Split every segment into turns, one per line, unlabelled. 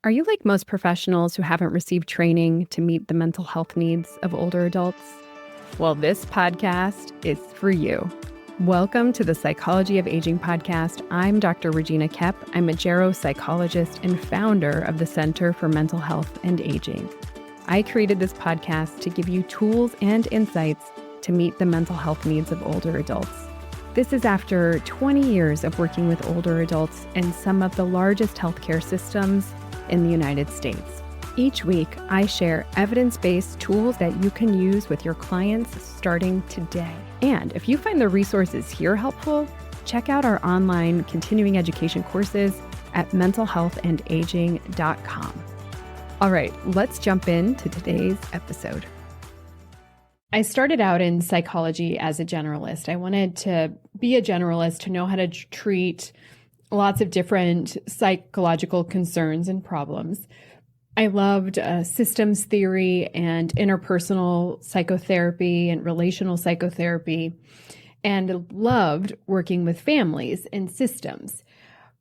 Are you like most professionals who haven't received training to meet the mental health needs of older adults? Well, this podcast is for you. Welcome to the Psychology of Aging podcast. I'm Dr. Regina Kepp. I'm a geropsychologist and founder of the Center for Mental Health and Aging. I created this podcast to give you tools and insights to meet the mental health needs of older adults. This is after 20 years of working with older adults in some of the largest healthcare systems in the United States. Each week, I share evidence-based tools that you can use with your clients starting today. And if you find the resources here helpful, check out our online continuing education courses at mentalhealthandaging.com. All right, let's jump into today's episode. I started out in psychology as a generalist. I wanted to be a generalist, to know how to treat lots of different psychological concerns and problems. I loved systems theory and interpersonal psychotherapy and relational psychotherapy, and loved working with families and systems.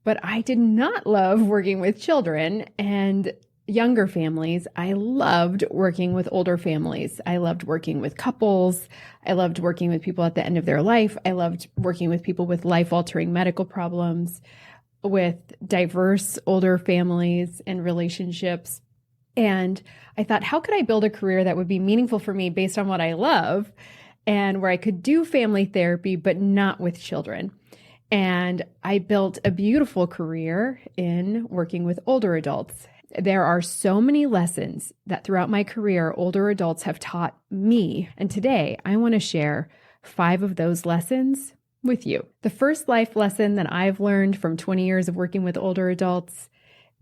But I did not love working with children and younger families. I loved working with older families. I loved working with couples. I loved working with people at the end of their life. I loved working with people with life-altering medical problems, with diverse older families and relationships. And I thought, how could I build a career that would be meaningful for me based on what I love, and where I could do family therapy, but not with children? And I built a beautiful career in working with older adults. There are so many lessons that throughout my career, older adults have taught me. And today I want to share 5 of those lessons with you. The first life lesson that I've learned from 20 years of working with older adults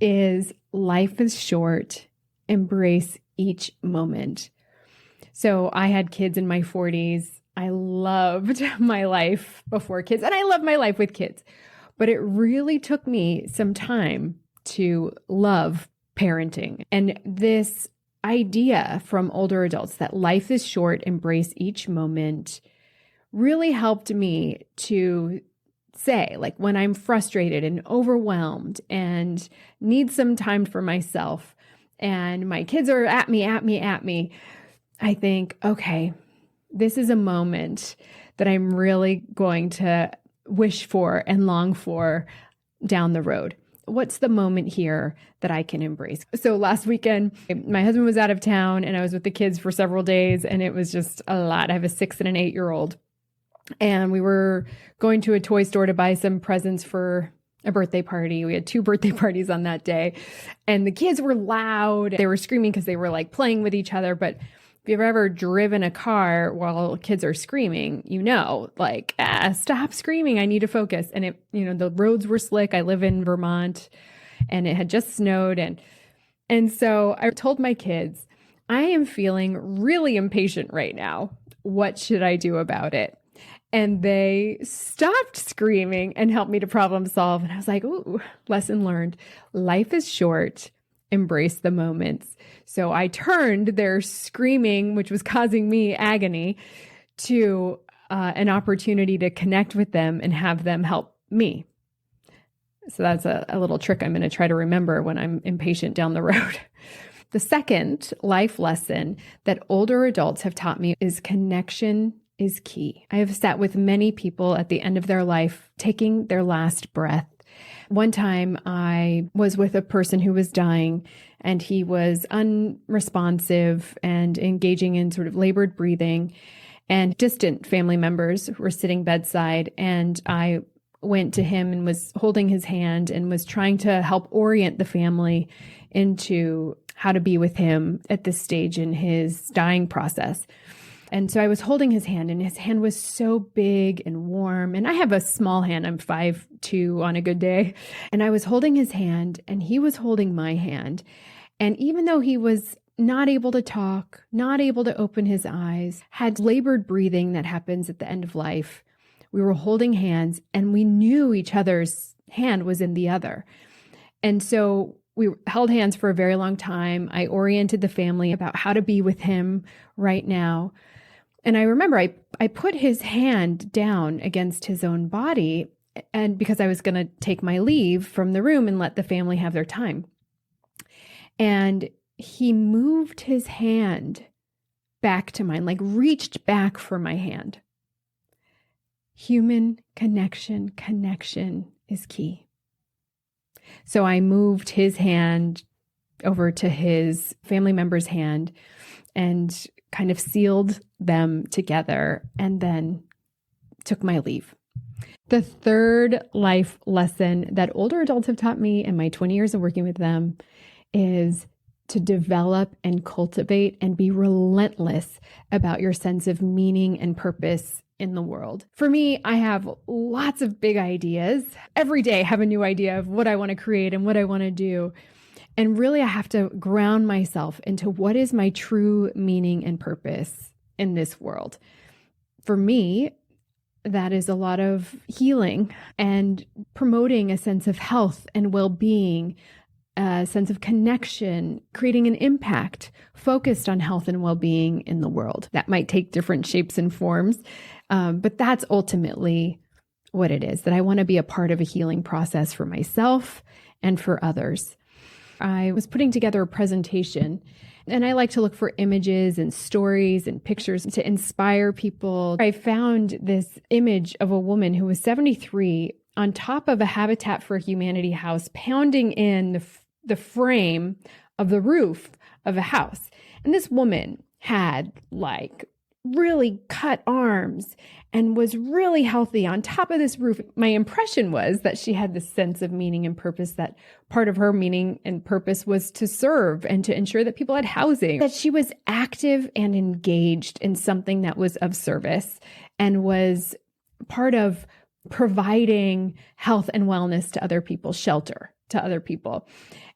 is life is short. Embrace each moment. So I had kids in my 40s. I loved my life before kids, and I love my life with kids. But it really took me some time to love parenting. And this idea from older adults that life is short, embrace each moment, really helped me to say, like, when I'm frustrated and overwhelmed and need some time for myself and my kids are at me, I think, okay, this is a moment that I'm really going to wish for and long for down the road. What's the moment here that I can embrace? So last weekend, my husband was out of town and I was with the kids for several days, and it was just a lot. I have a 6 and an 8-year-old. And we were going to a toy store to buy some presents for a birthday party. We had 2 birthday parties on that day. And the kids were loud. They were screaming because they were like playing with each other. But if you've ever driven a car while kids are screaming, you know, like, stop screaming. I need to focus. And the roads were slick. I live in Vermont and it had just snowed. And so I told my kids, I am feeling really impatient right now. What should I do about it? And they stopped screaming and helped me to problem solve. And I was like, ooh, lesson learned. Life is short. Embrace the moments. So I turned their screaming, which was causing me agony, to an opportunity to connect with them and have them help me. So that's a little trick I'm going to try to remember when I'm impatient down the road. The second life lesson that older adults have taught me is connection is key. I have sat with many people at the end of their life, taking their last breath. One time I was with a person who was dying, and he was unresponsive and engaging in sort of labored breathing, and distant family members were sitting bedside. And I went to him and was holding his hand and was trying to help orient the family into how to be with him at this stage in his dying process. And so I was holding his hand, and his hand was so big and warm. And I have a small hand. I'm 5'2" on a good day. And I was holding his hand, and he was holding my hand. And even though he was not able to talk, not able to open his eyes, had labored breathing that happens at the end of life, we were holding hands, and we knew each other's hand was in the other. And so we held hands for a very long time. I oriented the family about how to be with him right now. And I remember I put his hand down against his own body, and because I was going to take my leave from the room and let the family have their time. And he moved his hand back to mine, like reached back for my hand. Human connection is key. So I moved his hand over to his family member's hand and kind of sealed them together and then took my leave. The third life lesson that older adults have taught me in my 20 years of working with them is to develop and cultivate and be relentless about your sense of meaning and purpose in the world. For me, I have lots of big ideas. Every day I have a new idea of what I want to create and what I want to do. And really, I have to ground myself into what is my true meaning and purpose in this world. For me, that is a lot of healing and promoting a sense of health and well-being, a sense of connection, creating an impact focused on health and well-being in the world. That might take different shapes and forms, but that's ultimately what it is, that I want to be a part of a healing process for myself and for others. I was putting together a presentation, and I like to look for images and stories and pictures to inspire people. I found this image of a woman who was 73 on top of a Habitat for Humanity house, pounding in the frame of the roof of a house. And this woman had like really cut arms and was really healthy on top of this roof. My impression was that she had this sense of meaning and purpose, that part of her meaning and purpose was to serve and to ensure that people had housing, that she was active and engaged in something that was of service and was part of providing health and wellness to other people, shelter to other people.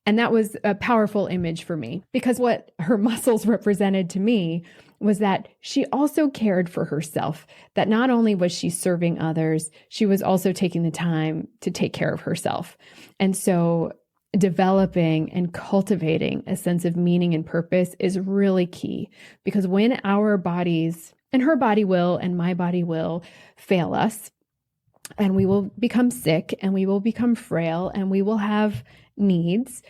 And that was a powerful image for me, because what her muscles represented to me was that she also cared for herself, that not only was she serving others, she was also taking the time to take care of herself. And so developing and cultivating a sense of meaning and purpose is really key, because when our bodies, and her body will, and my body will fail us, and we will become sick, and we will become frail, and we will have needs.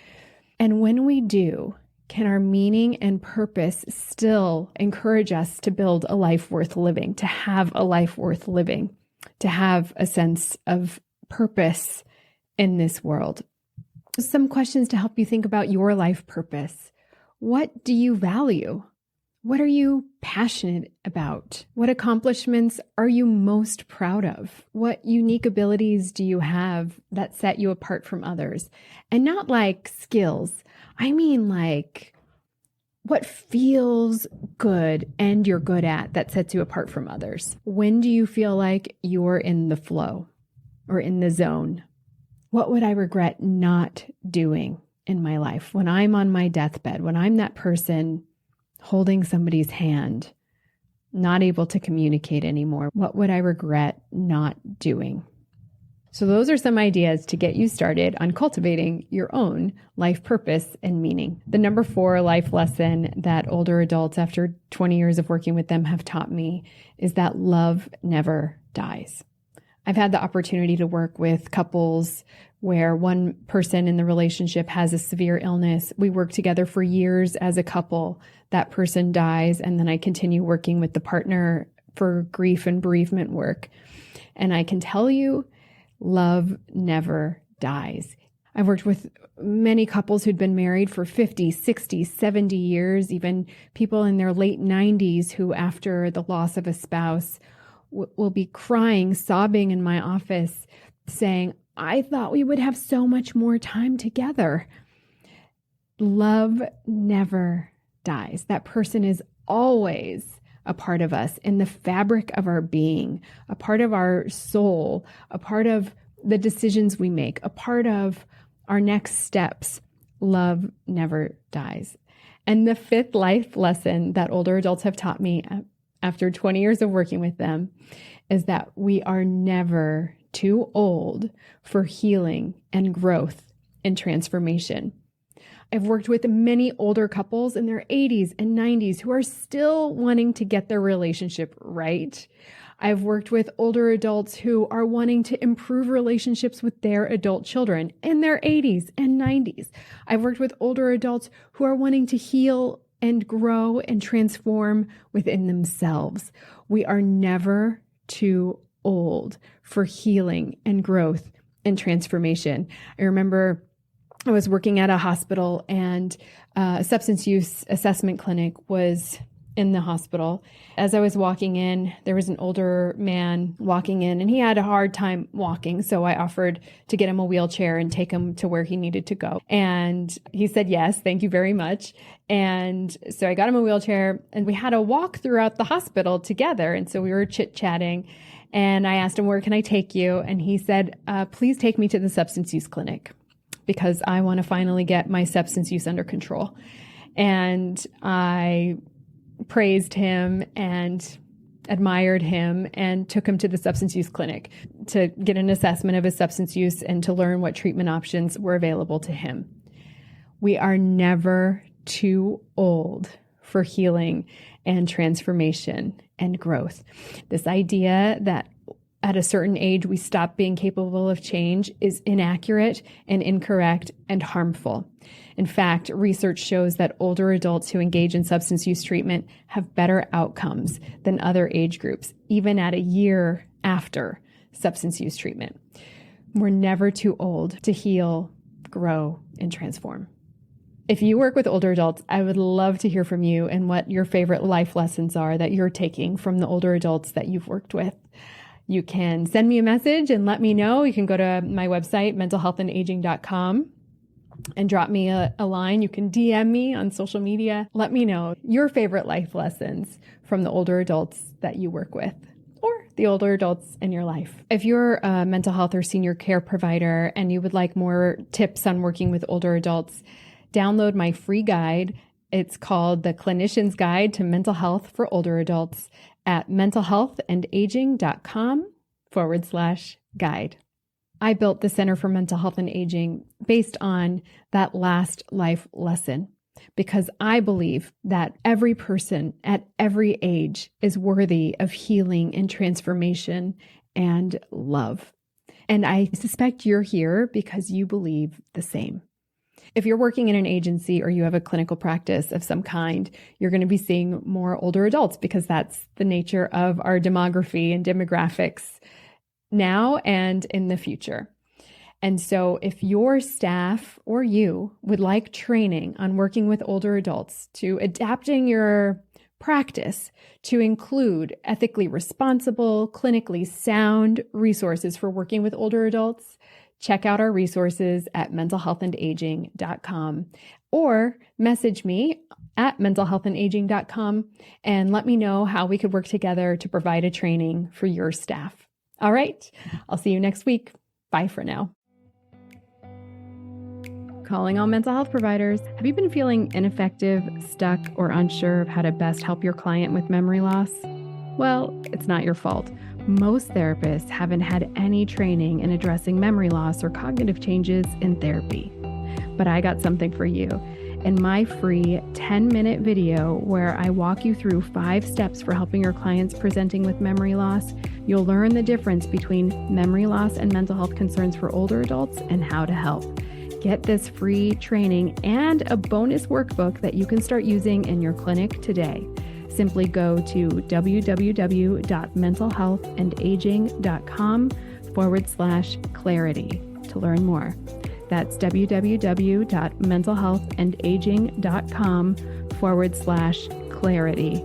And when we do, can our meaning and purpose still encourage us to build a life worth living, to have a life worth living, to have a sense of purpose in this world? Some questions to help you think about your life purpose. What do you value? What are you passionate about? What accomplishments are you most proud of? What unique abilities do you have that set you apart from others? And not like skills. I mean like what feels good and you're good at that sets you apart from others. When do you feel like you're in the flow or in the zone? What would I regret not doing in my life when I'm on my deathbed, when I'm that person holding somebody's hand, not able to communicate anymore? What would I regret not doing? So those are some ideas to get you started on cultivating your own life purpose and meaning. The number 4 life lesson that older adults after 20 years of working with them have taught me is that love never dies. I've had the opportunity to work with couples where one person in the relationship has a severe illness. We work together for years as a couple. That person dies, and then I continue working with the partner for grief and bereavement work. And I can tell you, love never dies. I've worked with many couples who'd been married for 50, 60, 70 years, even people in their late 90s who, after the loss of a spouse, will be crying, sobbing in my office, saying, I thought we would have so much more time together. Love never dies. That person is always a part of us, in the fabric of our being, a part of our soul, a part of the decisions we make, a part of our next steps. Love never dies. And the 5th life lesson that older adults have taught me after 20 years of working with them is that we are never too old for healing and growth and transformation. I've worked with many older couples in their 80s and 90s who are still wanting to get their relationship right. I've worked with older adults who are wanting to improve relationships with their adult children in their 80s and 90s. I've worked with older adults who are wanting to heal and grow and transform within themselves. We are never too old for healing and growth and transformation. I remember I was working at a hospital, and a substance use assessment clinic was in the hospital. As I was walking in, there was an older man walking in, and he had a hard time walking. So I offered to get him a wheelchair and take him to where he needed to go. And he said, yes, thank you very much. And so I got him a wheelchair, and we had a walk throughout the hospital together. And so we were chit-chatting, and I asked him, where can I take you? And he said, please take me to the substance use clinic, because I want to finally get my substance use under control. And I praised him and admired him and took him to the substance use clinic to get an assessment of his substance use and to learn what treatment options were available to him. We are never too old for healing and transformation and growth. This idea that at a certain age we stop being capable of change is inaccurate and incorrect and harmful. In fact, research shows that older adults who engage in substance use treatment have better outcomes than other age groups, even at a year after substance use treatment. We're never too old to heal, grow, and transform. If you work with older adults, I would love to hear from you and what your favorite life lessons are that you're taking from the older adults that you've worked with. You can send me a message and let me know. You can go to my website, mentalhealthandaging.com, and drop me a line. You can DM me on social media. Let me know your favorite life lessons from the older adults that you work with, or the older adults in your life. If you're a mental health or senior care provider and you would like more tips on working with older adults, download my free guide. It's called The Clinician's Guide to Mental Health for Older Adults at mentalhealthandaging.com/guide. I built the Center for Mental Health and Aging based on that last life lesson, because I believe that every person at every age is worthy of healing and transformation and love. And I suspect you're here because you believe the same. If you're working in an agency or you have a clinical practice of some kind, you're going to be seeing more older adults because that's the nature of our demography and demographics now and in the future. And so if your staff or you would like training on working with older adults, to adapting your practice to include ethically responsible, clinically sound resources for working with older adults, check out our resources at mentalhealthandaging.com, or message me at mentalhealthandaging.com and let me know how we could work together to provide a training for your staff. All right, I'll see you next week. Bye for now. Calling all mental health providers. Have you been feeling ineffective, stuck, or unsure of how to best help your client with memory loss? Well, it's not your fault. Most therapists haven't had any training in addressing memory loss or cognitive changes in therapy. But I got something for you. In my free 10-minute video where I walk you through 5 steps for helping your clients presenting with memory loss, you'll learn the difference between memory loss and mental health concerns for older adults and how to help. Get this free training and a bonus workbook that you can start using in your clinic today. Simply go to www.mentalhealthandaging.com/clarity to learn more. That's www.mentalhealthandaging.com/clarity, CLARITY.